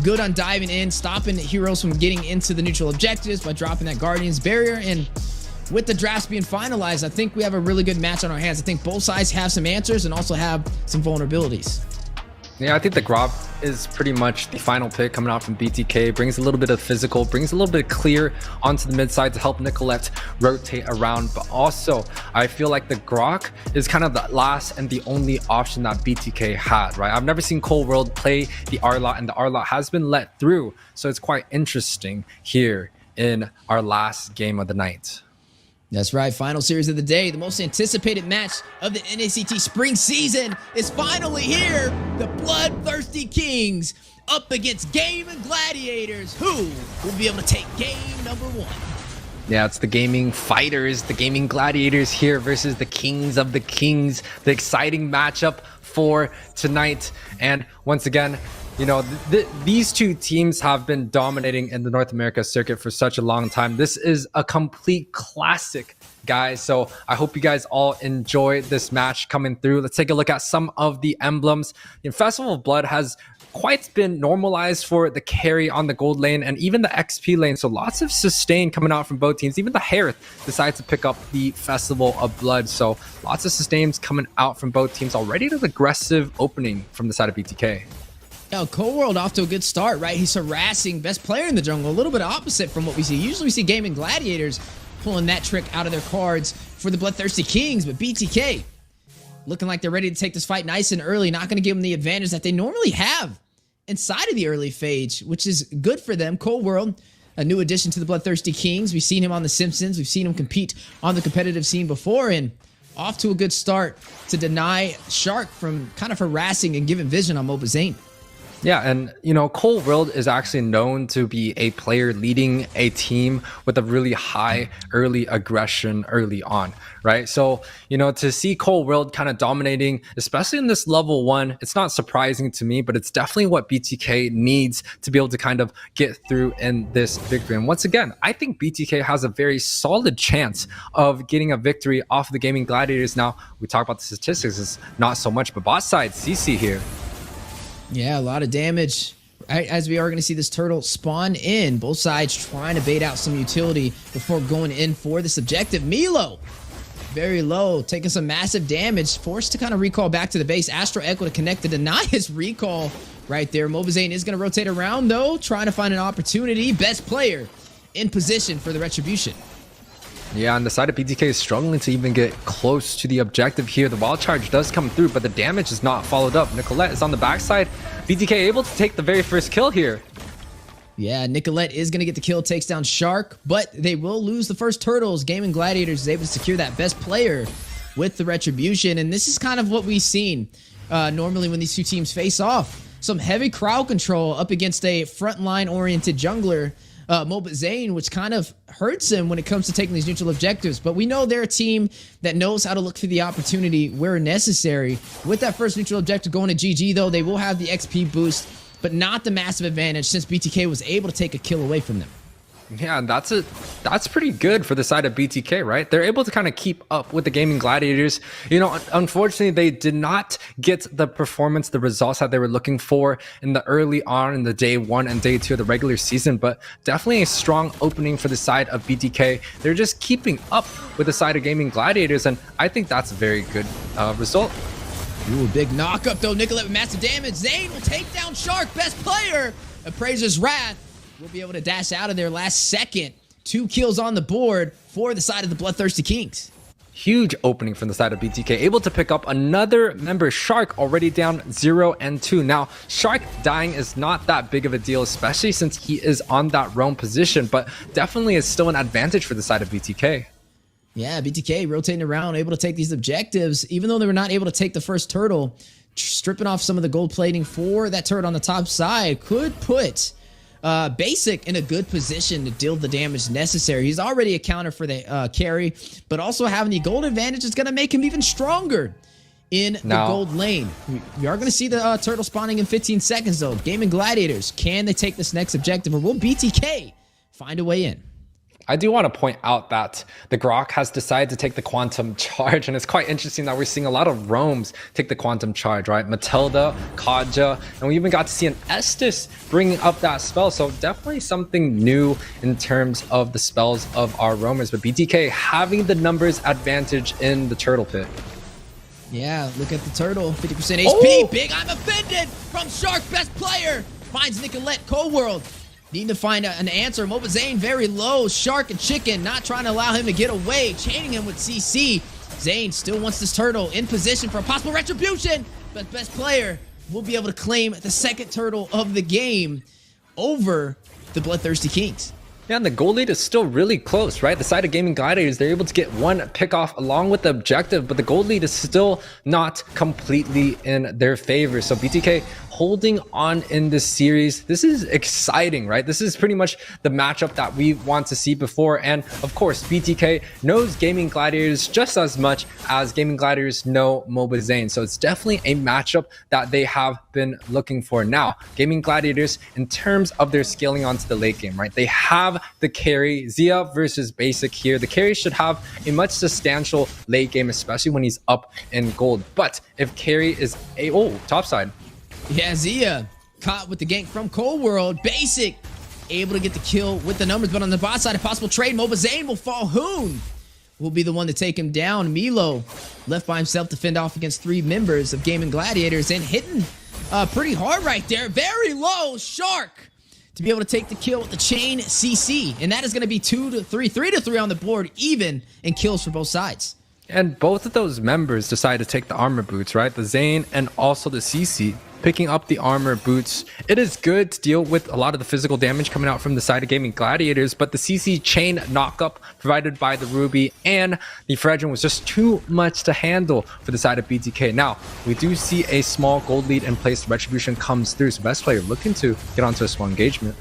good on diving in, stopping heroes from getting into the neutral objectives by dropping that Guardian's barrier. And with the drafts being finalized, I think we have a really good match on our hands. I think both sides have some answers and also have some vulnerabilities. Yeah, I think the Grop is pretty much the final pick coming out from BTK. Brings a little bit of physical, brings a little bit of clear onto the mid side to help Nicholette rotate around. But also, I feel like the Grok is kind of the last and the only option that BTK had, right? I've never seen Cold World play the R-Lot, and the R-Lot has been let through. So it's quite interesting here in our last game of the night. That's right, final series of the day. The most anticipated match of the NACT spring season is finally here. The Bloodthirsty Kings up against Gaimin Gladiators, who will be able to take game number 1. Yeah, it's the gaming fighters, the gaming gladiators here versus the Kings of the Kings. The exciting matchup for tonight. And once again, you know, these two teams have been dominating in the North America circuit for such a long time. This is a complete classic, guys. So I hope you guys all enjoy this match coming through. Let's take a look at some of the emblems. Festival of Blood has quite been normalized for the carry on the gold lane and even the XP lane. So lots of sustain coming out from both teams. Even the Harith decides to pick up the Festival of Blood. So lots of sustains coming out from both teams. Already an aggressive opening from the side of BTK. Cold World off to a good start, right? He's harassing best player in the jungle. A little bit opposite from what we see. Usually we see Gaimin Gladiators pulling that trick out of their cards for the Bloodthirsty Kings, but BTK looking like they're ready to take this fight nice and early. Not going to give them the advantage that they normally have inside of the early phase, which is good for them. Cold World, a new addition to the Bloodthirsty Kings. We've seen him on The Simpsons. We've seen him compete on the competitive scene before, and off to a good start to deny Shark from kind of harassing and giving vision on mobazane. Yeah, and you know, Cold World is actually known to be a player leading a team with a really high early aggression early on, right? So, you know, to see Cold World kind of dominating, especially in this level 1, it's not surprising to me, but it's definitely what BTK needs to be able to kind of get through in this victory. And once again, I think BTK has a very solid chance of getting a victory off of the Gaimin Gladiators. Now, we talk about the statistics, it's not so much, but bot side, CC here. Yeah, a lot of damage. As we are going to see this turtle spawn in. Both sides trying to bait out some utility before going in for this objective. mielow, very low, taking some massive damage. Forced to kind of recall back to the base. Astro Echo to connect to deny his recall right there. mobazane is going to rotate around, though, trying to find an opportunity. Best player in position for the retribution. Yeah, and the side of BTK is struggling to even get close to the objective here. The wild charge does come through, but the damage is not followed up. Nicholette is on the backside. BTK able to take the very first kill here. Yeah, Nicholette is going to get the kill, takes down Shark, but they will lose the first turtles. Gaimin Gladiators is able to secure that best player with the retribution, and this is kind of what we've seen normally when these two teams face off. Some heavy crowd control up against a frontline-oriented jungler, mobazane, which kind of hurts him when it comes to taking these neutral objectives. But we know they're a team that knows how to look for the opportunity where necessary. With that first neutral objective going to GG, though, they will have the XP boost, but not the massive advantage since BTK was able to take a kill away from them. Yeah, and that's pretty good for the side of BTK, right? They're able to kind of keep up with the Gaimin Gladiators. You know, unfortunately, they did not get the performance, the results that they were looking for in the early on in the day 1 and day 2 of the regular season, but definitely a strong opening for the side of BTK. They're just keeping up with the side of Gaimin Gladiators, and I think that's a very good result. Ooh, big knock up though. Nicholette with massive damage. Zane will take down Shark, best player. Appraiser's Wrath will be able to dash out of there last second. 2 kills on the board for the side of the Bloodthirsty Kings. Huge opening from the side of BTK, able to pick up another member. Shark already down 0 and 2. Now, Shark dying is not that big of a deal, especially since he is on that roam position, but definitely is still an advantage for the side of BTK. Yeah, BTK rotating around, able to take these objectives, even though they were not able to take the first turtle. Stripping off some of the gold plating for that turret on the top side could put Basic in a good position to deal the damage necessary. He's already a counter for the carry, but also having the gold advantage is going to make him even stronger in the gold lane. We are going to see the turtle spawning in 15 seconds, though. Gaimin Gladiators, can they take this next objective, or will BTK find a way in? I do want to point out that the Grok has decided to take the Quantum Charge, and it's quite interesting that we're seeing a lot of roams take the Quantum Charge, right? Matilda, Kaja, and we even got to see an Estus bringing up that spell, so definitely something new in terms of the spells of our roamers, but BTK having the numbers advantage in the turtle pit. Yeah, look at the turtle, 50% HP, big I'm offended from Shark, best player, finds Nicholette, Cold World. Need to find an answer. mobazane very low. Shark and Chicken not trying to allow him to get away. Chaining him with CC. Zane still wants this turtle in position for a possible retribution. But best player will be able to claim the second turtle of the game over the Bloodthirsty Kings. Yeah, and the goal lead is still really close, right? The side of Gaimin Gladiators, they're able to get one pick off along with the objective, but the goal lead is still not completely in their favor. So BTK holding on in this series. This is exciting, right? This is pretty much the matchup that we want to see before. And of course, BTK knows Gaimin Gladiators just as much as Gaimin Gladiators know mobazane. So it's definitely a matchup that they have been looking for. Now, Gaimin Gladiators, in terms of their scaling onto the late game, right? They have the carry, Zia versus Basic here. The carry should have a much substantial late game, especially when he's up in gold. But if carry is topside. Yeah, Zia caught with the gank from Cold World. Basic able to get the kill with the numbers, but on the bot side, a possible trade. mobazane will fall. Hoon will be the one to take him down. mielow left by himself to fend off against 3 members of Gaimin Gladiators and hitting pretty hard right there. Very low. Shark to be able to take the kill with the chain CC, and that is going to be 2 to 3, 3 to 3 on the board, even in kills for both sides. And both of those members decide to take the armor boots, right? The Zane and also the CC picking up the armor boots. It is good to deal with a lot of the physical damage coming out from the side of Gaimin Gladiators, but the CC chain knockup provided by the Ruby and the Fredrin was just too much to handle for the side of BTK. Now, we do see a small gold lead in place. Retribution comes through, so best player looking to get onto a small engagement.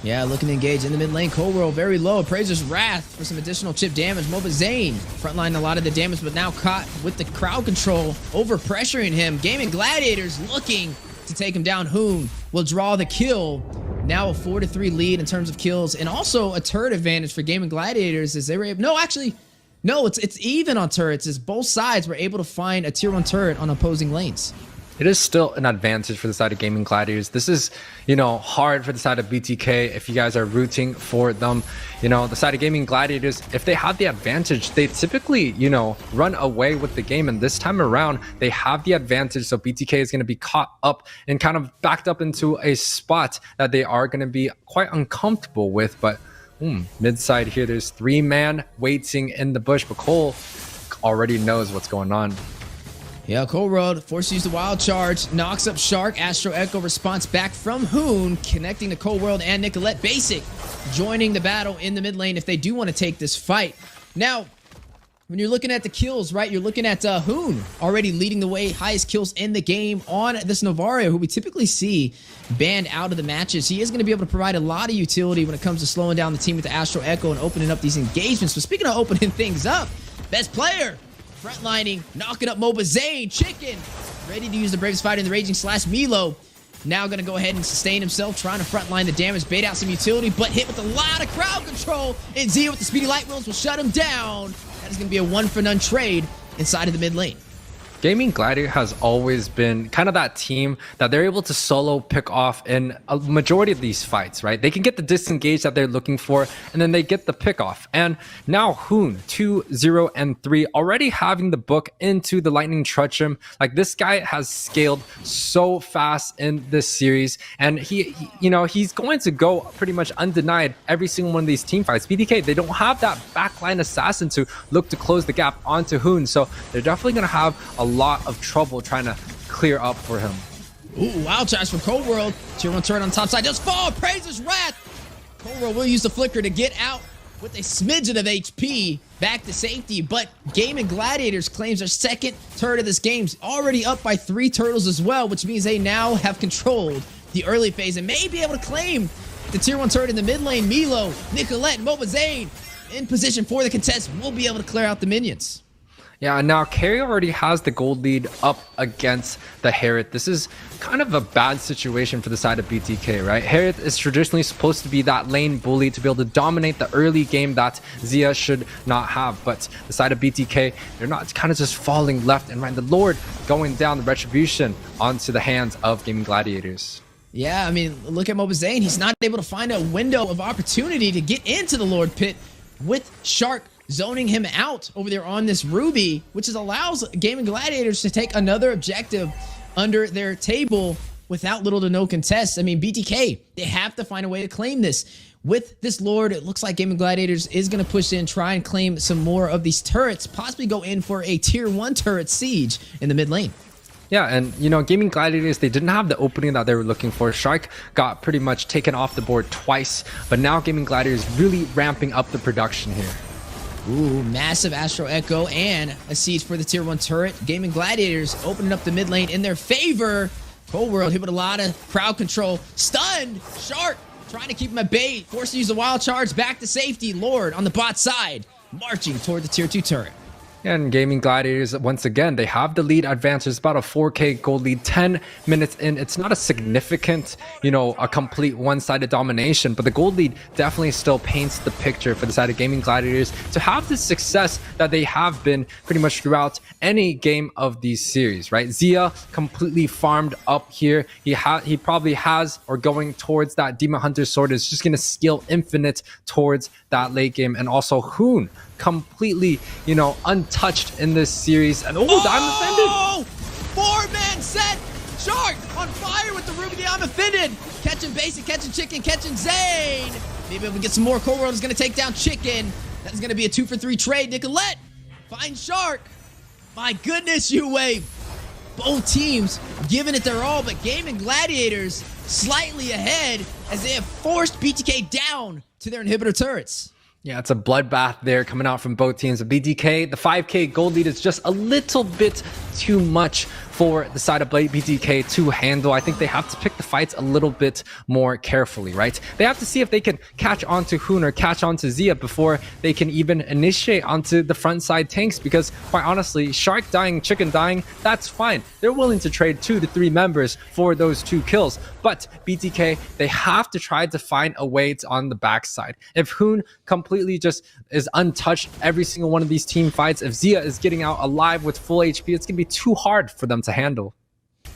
Yeah, looking to engage in the mid lane. Cold World very low. Appraiser's Wrath for some additional chip damage. mobazane frontline a lot of the damage, but now caught with the crowd control, over pressuring him. Gaimin Gladiators looking to take him down. Hoon will draw the kill. Now a 4 to 3 lead in terms of kills, and also a turret advantage for Gaimin Gladiators as they were able. No, it's even on turrets. As both sides were able to find a tier 1 turret on opposing lanes. It is still an advantage for the side of Gaimin Gladiators. This is, hard for the side of BTK if you guys are rooting for them. The side of Gaimin Gladiators, if they have the advantage, they typically, run away with the game. And this time around, they have the advantage. So BTK is going to be caught up and kind of backed up into a spot that they are going to be quite uncomfortable with. But mid side here, there's 3-man waiting in the bush, but Cole already knows what's going on. Yeah, Cold World forced to use the wild charge, knocks up Shark. Astro Echo response back from Hoon, connecting to Cold World and Nicholette. Basic joining the battle in the mid lane if they do want to take this fight. Now, when you're looking at the kills, right, you're looking at Hoon already leading the way, highest kills in the game on this Novario, who we typically see banned out of the matches. He is going to be able to provide a lot of utility when it comes to slowing down the team with the Astro Echo and opening up these engagements. But speaking of opening things up, best player frontlining, knocking up mobazane. Chicken ready to use the Bravest Fighter in the Raging Slash. mielow now going to go ahead and sustain himself, trying to frontline the damage, bait out some utility, but hit with a lot of crowd control. And Zia with the Speedy Light Wheels will shut him down. That is going to be a 1-for-none trade inside of the mid lane. Gaimin Gladiator has always been kind of that team that they're able to solo pick off in a majority of these fights, right? They can get the disengage that they're looking for, and then they get the pick off. And now Hoon, 2, 0, and 3, already having the book into the Lightning Trutchum. Like, this guy has scaled so fast in this series, and he's going to go pretty much undenied every single one of these team fights. BTK, they don't have that backline assassin to look to close the gap onto Hoon, so they're definitely going to have a lot of trouble trying to clear up for him. Ooh, wild charge from Cold World. Tier 1 turret on the top side. Just fall. Praiser's Wrath. Cold World will use the flicker to get out with a smidgen of HP back to safety. But Gaimin Gladiators claims their second turret of this game. Already up by 3 turtles as well, which means they now have controlled the early phase and may be able to claim the tier 1 turret in the mid lane. mielow, Nicholette, and mobazane in position for the contest will be able to clear out the minions. Yeah, and now Carry already has the gold lead up against the Harriet. This is kind of a bad situation for the side of BTK, right? Harriet is traditionally supposed to be that lane bully to be able to dominate the early game that Xia should not have. But the side of BTK, they're not kind of just falling left and right. The Lord going down the retribution onto the hands of Gaimin Gladiators. Yeah, I mean, look at mobazane. He's not able to find a window of opportunity to get into the Lord Pit with Shark zoning him out over there on this Ruby, which allows Gaimin Gladiators to take another objective under their table without little to no contest. I mean, BTK, they have to find a way to claim this. With this Lord, it looks like Gaimin Gladiators is going to push in, try and claim some more of these turrets, possibly go in for a tier 1 turret siege in the mid lane. Yeah, and you know, Gaimin Gladiators, they didn't have the opening that they were looking for. Shark got pretty much taken off the board twice, but now Gaimin Gladiators really ramping up the production here. Ooh, massive Astro Echo and a siege for the tier 1 turret. Gaimin Gladiators opening up the mid lane in their favor. Cold World hit with a lot of crowd control. Stunned. Shark trying to keep him at bay. Forced to use the wild charge. Back to safety. Lord on the bot side. Marching toward the tier 2 turret. And Gaimin Gladiators, once again, they have the lead advantage. It's about a 4K gold lead, 10 minutes in. It's not a significant, you know, a complete one-sided domination, but the gold lead definitely still paints the picture for the side of Gaimin Gladiators to have the success that they have been pretty much throughout any game of these series, right? Xia completely farmed up here. He probably has, or going towards that Demon Hunter sword, is just going to skill infinite towards that late game. And also Hoon, completely, you know, untouched in this series. And I'm offended. 4-man set. Shark on fire with the Ruby. I'm offended. Catching basic, catching chicken, catching Zane. Maybe if we get some more. Cold World is going to take down chicken. That's going to be a 2-for-3 trade. Nicholette find Shark. My goodness, Yue. Both teams giving it their all, but Gaimin Gladiators slightly ahead as they have forced BTK down to their inhibitor turrets. Yeah, it's a bloodbath there coming out from both teams. The BTK, the 5K gold lead is just a little bit too much for the side of BTK to handle. I think they have to pick the fights a little bit more carefully, right? They have to see if they can catch onto Hoon or catch onto Xia before they can even initiate onto the front side tanks, because quite honestly, Shark dying, Chicken dying, that's fine. They're willing to trade 2 to 3 members for those 2 kills. But BTK, they have to try to find a way to on the backside. If Hoon completely just is untouched every single one of these team fights, if Xia is getting out alive with full HP, it's going to be too hard for them to handle.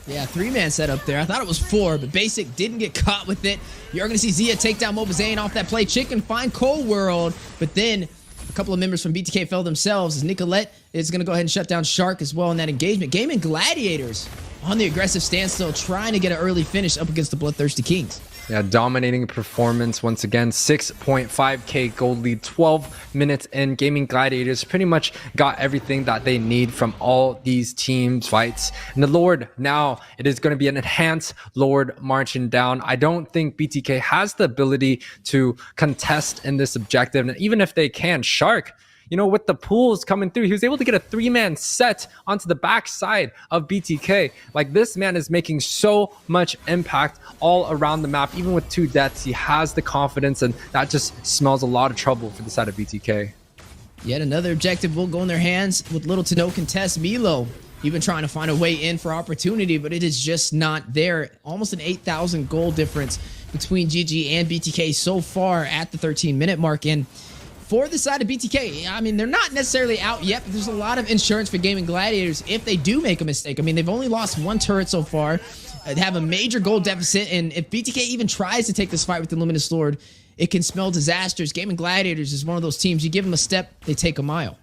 Yeah, 3-man setup there. I thought it was 4, but Basic didn't get caught with it. You're going to see Xia take down mobazane off that play. Chicken find Cold World, but then a couple of members from BTK fell themselves as Nicholette is going to go ahead and shut down Shark as well in that engagement. Gaimin Gladiators on the aggressive standstill, trying to get an early finish up against the Bloodthirsty Kings. Yeah, dominating performance once again. 6.5K gold lead, 12 minutes in. Gaimin Gladiators pretty much got everything that they need from all these team fights. And the Lord, now it is going to be an enhanced Lord marching down. I don't think BTK has the ability to contest in this objective. And even if they can, Shark, you know, with the pools coming through, he was able to get a 3-man set onto the backside of BTK. Like, this man is making so much impact all around the map. Even with 2 deaths, he has the confidence, and that just smells a lot of trouble for the side of BTK. Yet another objective will go in their hands with little to no contest. mielow even trying to find a way in for opportunity, but it is just not there. Almost an 8,000 gold difference between GG and BTK so far at the 13-minute mark. And for the side of BTK, I mean, they're not necessarily out yet, but there's a lot of insurance for Gaimin Gladiators if they do make a mistake. I mean, they've only lost 1 turret so far. They have a major gold deficit, and if BTK even tries to take this fight with the Luminous Lord, it can smell disasters. Gaimin Gladiators is one of those teams, you give them a step, they take a mile.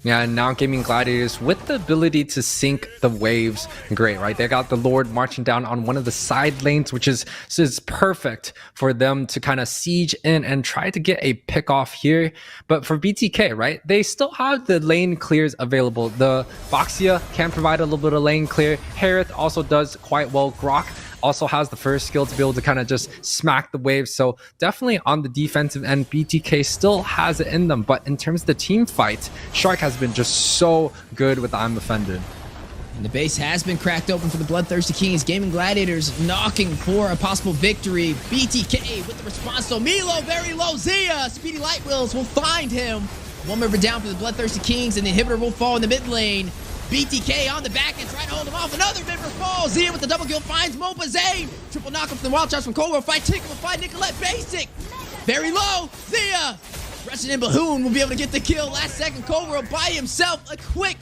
Yeah, and now Gaimin Gladiators with the ability to sink the waves. Great, right? They got the Lord marching down on one of the side lanes, which is perfect for them to kind of siege in and try to get a pick off here. But for BTK, right, they still have the lane clears available. The Boxia can provide a little bit of lane clear. Harith also does quite well. Grok also has the first skill to be able to kind of just smack the waves. So definitely on the defensive end, BTK still has it in them. But in terms of the team fight, Shark has been just so good with I'm Offended. And the base has been cracked open for the Bloodthirsty Kings. Gaimin Gladiators knocking for a possible victory. BTK with the response. So mielow very low. Xia, Speedy Light Wheels will find him. One member down for the Bloodthirsty Kings, and the inhibitor will fall in the mid lane. BTK on the back and trying to hold him off. Another member falls. Zia with the double kill finds mobazane. Triple knock up from the wild shots from Coldwell. Fight Tickle, fight Nicholette. Basic. Very low. Zia. Rushing in, but hoon will be able to get the kill. Last second, Coldwell by himself. A quick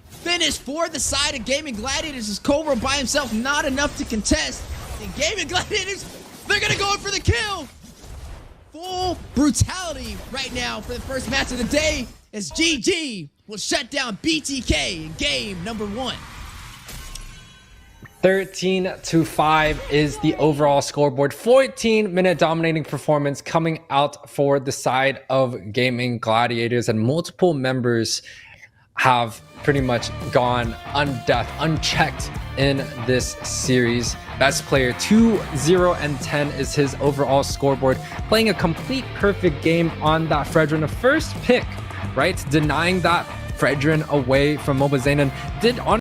finish for the side of Gaimin Gladiators as Coldwell by himself. Not enough to contest. And Gaimin Gladiators, they're going to go in for the kill. Full brutality right now for the first match of the day as GG will shut down BTK in game number 1. 13-5 is the overall scoreboard. 14-minute dominating performance coming out for the side of Gaimin Gladiators, and multiple members have pretty much gone unchecked in this series. Best player 2-0-10 is his overall scoreboard, playing a complete perfect game on that Fredrin, a first pick, right? Denying that Fredrin away from mobazane, and did on